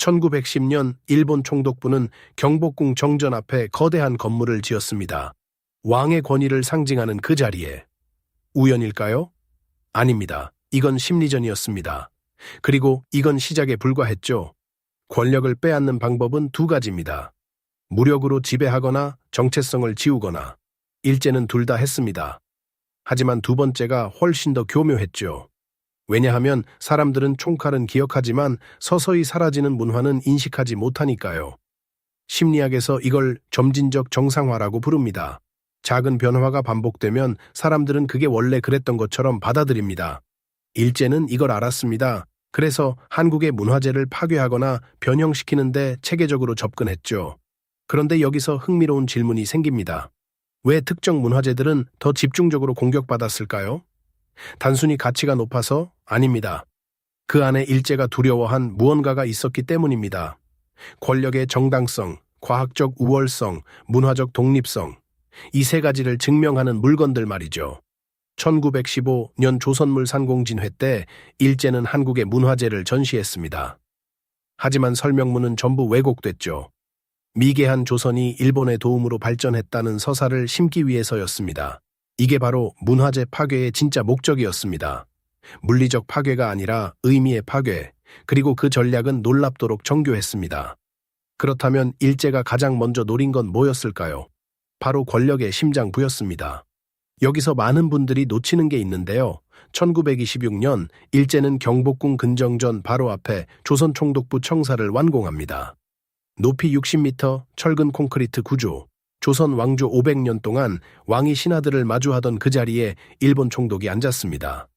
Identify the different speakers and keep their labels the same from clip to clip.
Speaker 1: 1910년 일본 총독부는 경복궁 정전 앞에 거대한 건물을 지었습니다. 왕의 권위를 상징하는 그 자리에. 우연일까요? 아닙니다. 이건 심리전이었습니다. 그리고 이건 시작에 불과했죠. 권력을 빼앗는 방법은 두 가지입니다. 무력으로 지배하거나 정체성을 지우거나. 일제는 둘 다 했습니다. 하지만 두 번째가 훨씬 더 교묘했죠. 왜냐하면 사람들은 총칼은 기억하지만 서서히 사라지는 문화는 인식하지 못하니까요. 심리학에서 이걸 점진적 정상화라고 부릅니다. 작은 변화가 반복되면 사람들은 그게 원래 그랬던 것처럼 받아들입니다. 일제는 이걸 알았습니다. 그래서 한국의 문화재를 파괴하거나 변형시키는데 체계적으로 접근했죠. 그런데 여기서 흥미로운 질문이 생깁니다. 왜 특정 문화재들은 더 집중적으로 공격받았을까요? 단순히 가치가 높아서? 아닙니다. 그 안에 일제가 두려워한 무언가가 있었기 때문입니다. 권력의 정당성, 과학적 우월성, 문화적 독립성, 이 세 가지를 증명하는 물건들 말이죠. 1915년 조선물 상공진회 때 일제는 한국의 문화재를 전시했습니다. 하지만 설명문은 전부 왜곡됐죠. 미개한 조선이 일본의 도움으로 발전했다는 서사를 심기 위해서였습니다. 이게 바로 문화재 파괴의 진짜 목적이었습니다. 물리적 파괴가 아니라 의미의 파괴, 그리고 그 전략은 놀랍도록 정교했습니다. 그렇다면 일제가 가장 먼저 노린 건 뭐였을까요? 바로 권력의 심장부였습니다. 여기서 많은 분들이 놓치는 게 있는데요. 1926년 일제는 경복궁 근정전 바로 앞에 조선 총독부 청사를 완공합니다. 높이 60m 철근 콘크리트 구조, 조선 왕조 500년 동안 왕이 신하들을 마주하던 그 자리에 일본 총독이 앉았습니다.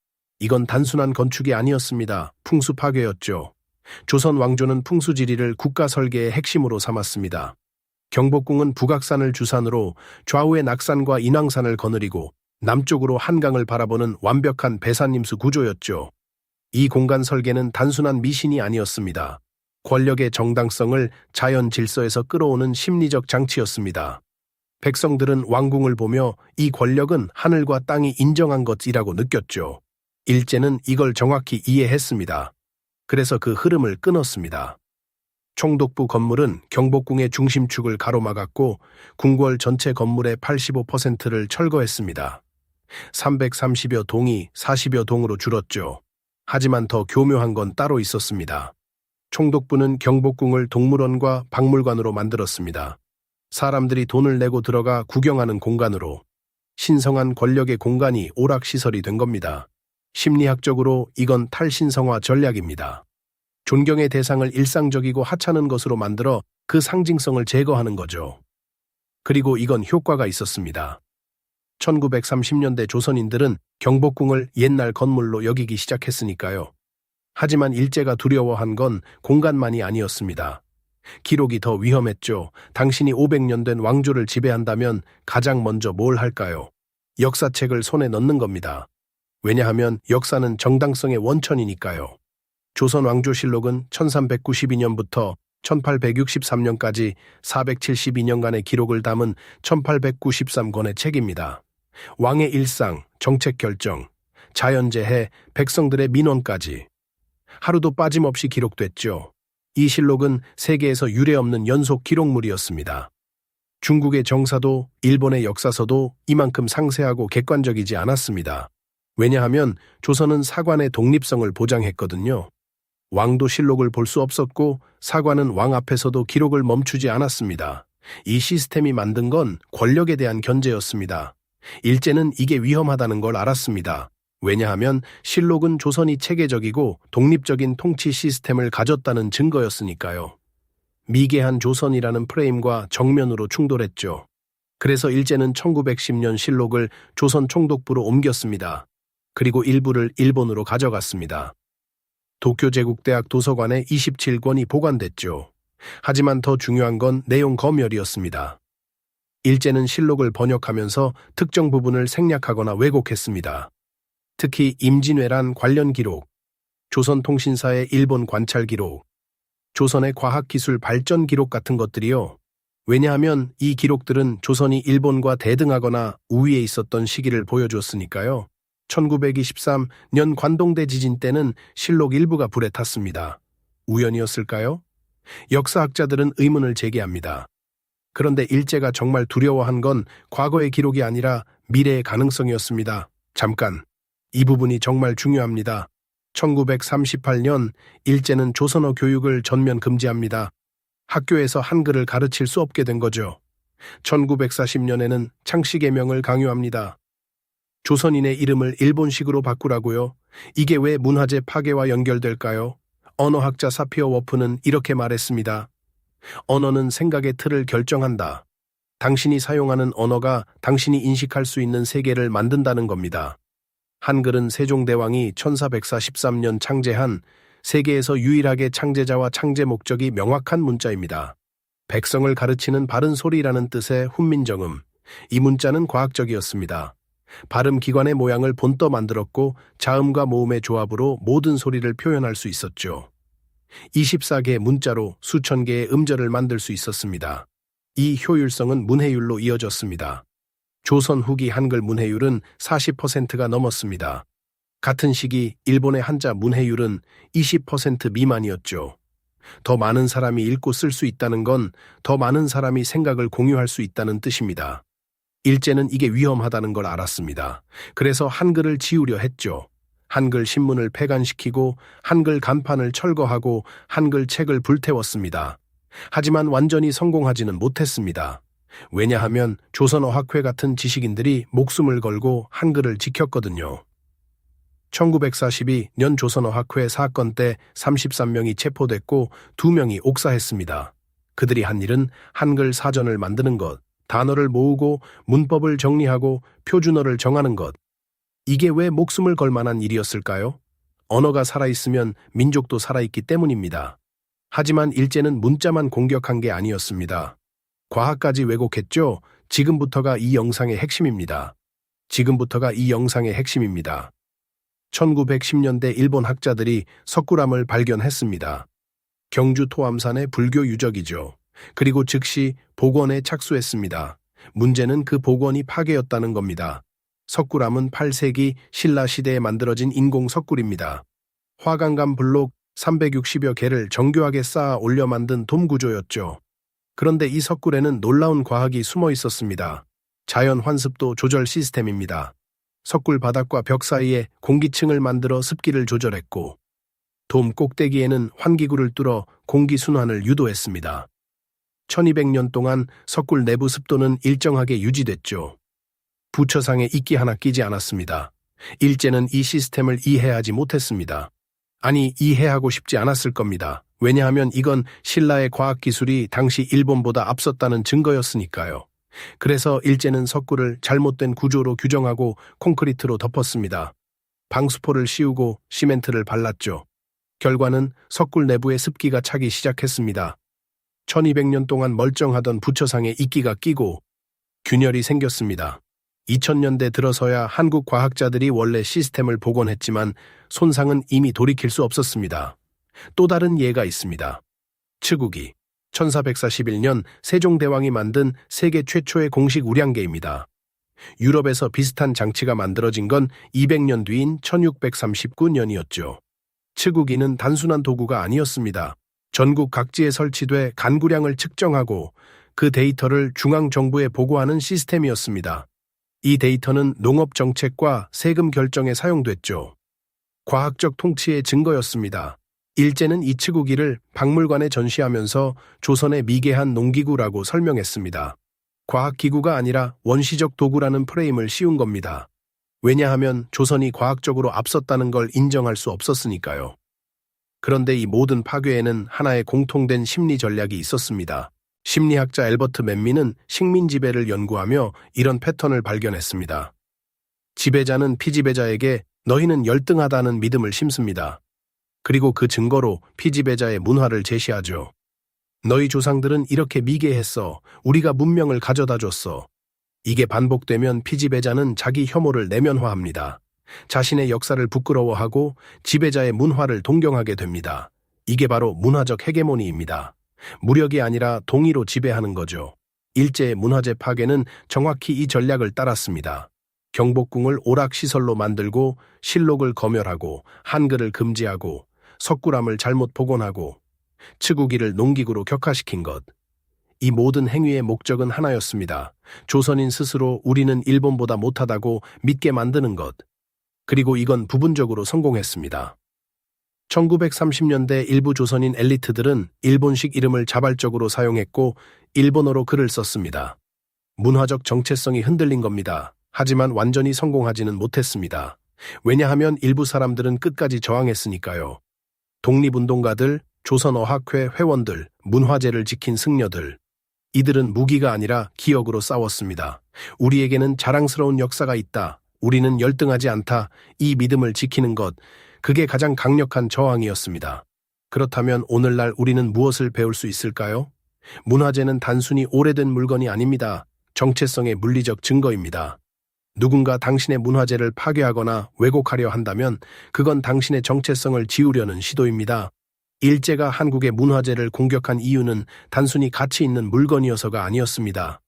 Speaker 1: 이건 단순한 건축이 아니었습니다. 풍수 파괴였죠. 조선 왕조는 풍수지리를 국가 설계의 핵심으로 삼았습니다. 경복궁은 북악산을 주산으로 좌우의 낙산과 인왕산을 거느리고 남쪽으로 한강을 바라보는 완벽한 배산임수 구조였죠. 이 공간 설계는 단순한 미신이 아니었습니다. 권력의 정당성을 자연 질서에서 끌어오는 심리적 장치였습니다. 백성들은 왕궁을 보며 이 권력은 하늘과 땅이 인정한 것이라고 느꼈죠. 일제는 이걸 정확히 이해했습니다. 그래서 그 흐름을 끊었습니다. 총독부 건물은 경복궁의 중심축을 가로막았고 궁궐 전체 건물의 85%를 철거했습니다. 330여 동이 40여 동으로 줄었죠. 하지만 더 교묘한 건 따로 있었습니다. 총독부는 경복궁을 동물원과 박물관으로 만들었습니다. 사람들이 돈을 내고 들어가 구경하는 공간으로. 신성한 권력의 공간이 오락시설이 된 겁니다. 심리학적으로 이건 탈신성화 전략입니다. 존경의 대상을 일상적이고 하찮은 것으로 만들어 그 상징성을 제거하는 거죠. 그리고 이건 효과가 있었습니다. 1930년대 조선인들은 경복궁을 옛날 건물로 여기기 시작했으니까요. 하지만 일제가 두려워한 건 공간만이 아니었습니다. 기록이 더 위험했죠. 당신이 500년 된 왕조를 지배한다면 가장 먼저 뭘 할까요? 역사책을 손에 넣는 겁니다. 왜냐하면 역사는 정당성의 원천이니까요. 조선 왕조실록은 1392년부터 1863년까지 472년간의 기록을 담은 1893권의 책입니다. 왕의 일상, 정책 결정, 자연재해, 백성들의 민원까지 하루도 빠짐없이 기록됐죠. 이 실록은 세계에서 유례없는 연속 기록물이었습니다. 중국의 정사도 일본의 역사서도 이만큼 상세하고 객관적이지 않았습니다. 왜냐하면 조선은 사관의 독립성을 보장했거든요. 왕도 실록을 볼 수 없었고 사관은 왕 앞에서도 기록을 멈추지 않았습니다. 이 시스템이 만든 건 권력에 대한 견제였습니다. 일제는 이게 위험하다는 걸 알았습니다. 왜냐하면 실록은 조선이 체계적이고 독립적인 통치 시스템을 가졌다는 증거였으니까요. 미개한 조선이라는 프레임과 정면으로 충돌했죠. 그래서 일제는 1910년 실록을 조선 총독부로 옮겼습니다. 그리고 일부를 일본으로 가져갔습니다. 도쿄 제국대학 도서관에 27권이 보관됐죠. 하지만 더 중요한 건 내용 검열이었습니다. 일제는 실록을 번역하면서 특정 부분을 생략하거나 왜곡했습니다. 특히 임진왜란 관련 기록, 조선통신사의 일본 관찰 기록, 조선의 과학기술 발전 기록 같은 것들이요. 왜냐하면 이 기록들은 조선이 일본과 대등하거나 우위에 있었던 시기를 보여줬으니까요. 1923년 관동대 지진 때는 실록 일부가 불에 탔습니다. 우연이었을까요? 역사학자들은 의문을 제기합니다. 그런데 일제가 정말 두려워한 건 과거의 기록이 아니라 미래의 가능성이었습니다. 잠깐, 이 부분이 정말 중요합니다. 1938년 일제는 조선어 교육을 전면 금지합니다. 학교에서 한글을 가르칠 수 없게 된 거죠. 1940년에는 창씨개명을 강요합니다. 조선인의 이름을 일본식으로 바꾸라고요? 이게 왜 문화재 파괴와 연결될까요? 언어학자 사피어 워프는 이렇게 말했습니다. 언어는 생각의 틀을 결정한다. 당신이 사용하는 언어가 당신이 인식할 수 있는 세계를 만든다는 겁니다. 한글은 세종대왕이 1443년 창제한 세계에서 유일하게 창제자와 창제 목적이 명확한 문자입니다. 백성을 가르치는 바른 소리라는 뜻의 훈민정음. 이 문자는 과학적이었습니다. 발음기관의 모양을 본떠 만들었고 자음과 모음의 조합으로 모든 소리를 표현할 수 있었죠. 24개의 문자로 수천 개의 음절을 만들 수 있었습니다. 이 효율성은 문해율로 이어졌습니다. 조선 후기 한글 문해율은 40%가 넘었습니다. 같은 시기 일본의 한자 문해율은 20% 미만이었죠. 더 많은 사람이 읽고 쓸 수 있다는 건 더 많은 사람이 생각을 공유할 수 있다는 뜻입니다. 일제는 이게 위험하다는 걸 알았습니다. 그래서 한글을 지우려 했죠. 한글 신문을 폐간시키고 한글 간판을 철거하고 한글 책을 불태웠습니다. 하지만 완전히 성공하지는 못했습니다. 왜냐하면 조선어 학회 같은 지식인들이 목숨을 걸고 한글을 지켰거든요. 1942년 조선어 학회 사건 때 33명이 체포됐고 2명이 옥사했습니다. 그들이 한 일은 한글 사전을 만드는 것, 단어를 모으고 문법을 정리하고 표준어를 정하는 것. 이게 왜 목숨을 걸 만한 일이었을까요? 언어가 살아있으면 민족도 살아있기 때문입니다. 하지만 일제는 문자만 공격한 게 아니었습니다. 과학까지 왜곡했죠? 지금부터가 이 영상의 핵심입니다. 1910년대 일본 학자들이 석굴암을 발견했습니다. 경주 토암산의 불교 유적이죠. 그리고 즉시 복원에 착수했습니다. 문제는 그 복원이 파괴였다는 겁니다. 석굴암은 8세기 신라 시대에 만들어진 인공 석굴입니다. 화강암 블록 360여 개를 정교하게 쌓아 올려 만든 돔 구조였죠. 그런데 이 석굴에는 놀라운 과학이 숨어 있었습니다. 자연 환습도 조절 시스템입니다. 석굴 바닥과 벽 사이에 공기층을 만들어 습기를 조절했고 돔 꼭대기에는 환기구를 뚫어 공기 순환을 유도했습니다. 1200년 동안 석굴 내부 습도는 일정하게 유지됐죠. 부처상에 이끼 하나 끼지 않았습니다. 일제는 이 시스템을 이해하지 못했습니다. 아니, 이해하고 싶지 않았을 겁니다. 왜냐하면 이건 신라의 과학기술이 당시 일본보다 앞섰다는 증거였으니까요. 그래서 일제는 석굴을 잘못된 구조로 규정하고 콘크리트로 덮었습니다. 방수포를 씌우고 시멘트를 발랐죠. 결과는 석굴 내부에 습기가 차기 시작했습니다. 1200년 동안 멀쩡하던 부처상에 이끼가 끼고 균열이 생겼습니다. 2000년대 들어서야 한국 과학자들이 원래 시스템을 복원했지만 손상은 이미 돌이킬 수 없었습니다. 또 다른 예가 있습니다. 치국이 1441년 세종대왕이 만든 세계 최초의 공식 우량계입니다. 유럽에서 비슷한 장치가 만들어진 건 200년 뒤인 1639년이었죠. 치국이는 단순한 도구가 아니었습니다. 전국 각지에 설치돼 간구량을 측정하고 그 데이터를 중앙정부에 보고하는 시스템이었습니다. 이 데이터는 농업정책과 세금 결정에 사용됐죠. 과학적 통치의 증거였습니다. 일제는 이 치구기를 박물관에 전시하면서 조선의 미개한 농기구라고 설명했습니다. 과학기구가 아니라 원시적 도구라는 프레임을 씌운 겁니다. 왜냐하면 조선이 과학적으로 앞섰다는 걸 인정할 수 없었으니까요. 그런데 이 모든 파괴에는 하나의 공통된 심리 전략이 있었습니다. 심리학자 엘버트 맨미는 식민 지배를 연구하며 이런 패턴을 발견했습니다. 지배자는 피지배자에게 너희는 열등하다는 믿음을 심습니다. 그리고 그 증거로 피지배자의 문화를 제시하죠. 너희 조상들은 이렇게 미개했어. 우리가 문명을 가져다 줬어. 이게 반복되면 피지배자는 자기 혐오를 내면화합니다. 자신의 역사를 부끄러워하고 지배자의 문화를 동경하게 됩니다. 이게 바로 문화적 헤게모니입니다. 무력이 아니라 동의로 지배하는 거죠. 일제의 문화재 파괴는 정확히 이 전략을 따랐습니다. 경복궁을 오락시설로 만들고 실록을 검열하고 한글을 금지하고 석굴암을 잘못 복원하고 치국이를 농기구로 격화시킨 것. 이 모든 행위의 목적은 하나였습니다. 조선인 스스로 우리는 일본보다 못하다고 믿게 만드는 것. 그리고 이건 부분적으로 성공했습니다. 1930년대 일부 조선인 엘리트들은 일본식 이름을 자발적으로 사용했고 일본어로 글을 썼습니다. 문화적 정체성이 흔들린 겁니다. 하지만 완전히 성공하지는 못했습니다. 왜냐하면 일부 사람들은 끝까지 저항했으니까요. 독립운동가들, 조선어학회 회원들, 문화재를 지킨 승려들. 이들은 무기가 아니라 기억으로 싸웠습니다. 우리에게는 자랑스러운 역사가 있다. 우리는 열등하지 않다. 이 믿음을 지키는 것. 그게 가장 강력한 저항이었습니다. 그렇다면 오늘날 우리는 무엇을 배울 수 있을까요? 문화재는 단순히 오래된 물건이 아닙니다. 정체성의 물리적 증거입니다. 누군가 당신의 문화재를 파괴하거나 왜곡하려 한다면 그건 당신의 정체성을 지우려는 시도입니다. 일제가 한국의 문화재를 공격한 이유는 단순히 가치 있는 물건이어서가 아니었습니다.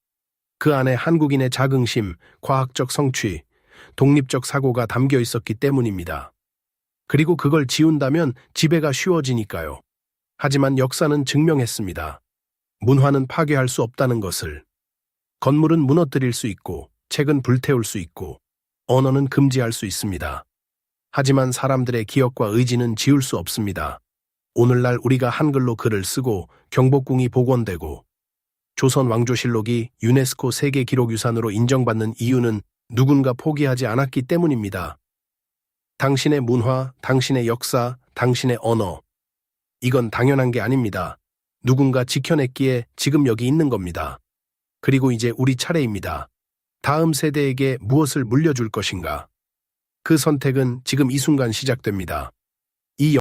Speaker 1: 그 안에 한국인의 자긍심, 과학적 성취, 독립적 사고가 담겨 있었기 때문입니다. 그리고 그걸 지운다면 지배가 쉬워지니까요. 하지만 역사는 증명했습니다. 문화는 파괴할 수 없다는 것을. 건물은 무너뜨릴 수 있고, 책은 불태울 수 있고, 언어는 금지할 수 있습니다. 하지만 사람들의 기억과 의지는 지울 수 없습니다. 오늘날 우리가 한글로 글을 쓰고 경복궁이 복원되고 조선 왕조실록이 유네스코 세계기록유산으로 인정받는 이유는 누군가 포기하지 않았기 때문입니다. 당신의 문화, 당신의 역사, 당신의 언어. 이건 당연한 게 아닙니다. 누군가 지켜냈기에 지금 여기 있는 겁니다. 그리고 이제 우리 차례입니다. 다음 세대에게 무엇을 물려줄 것인가? 그 선택은 지금 이 순간 시작됩니다.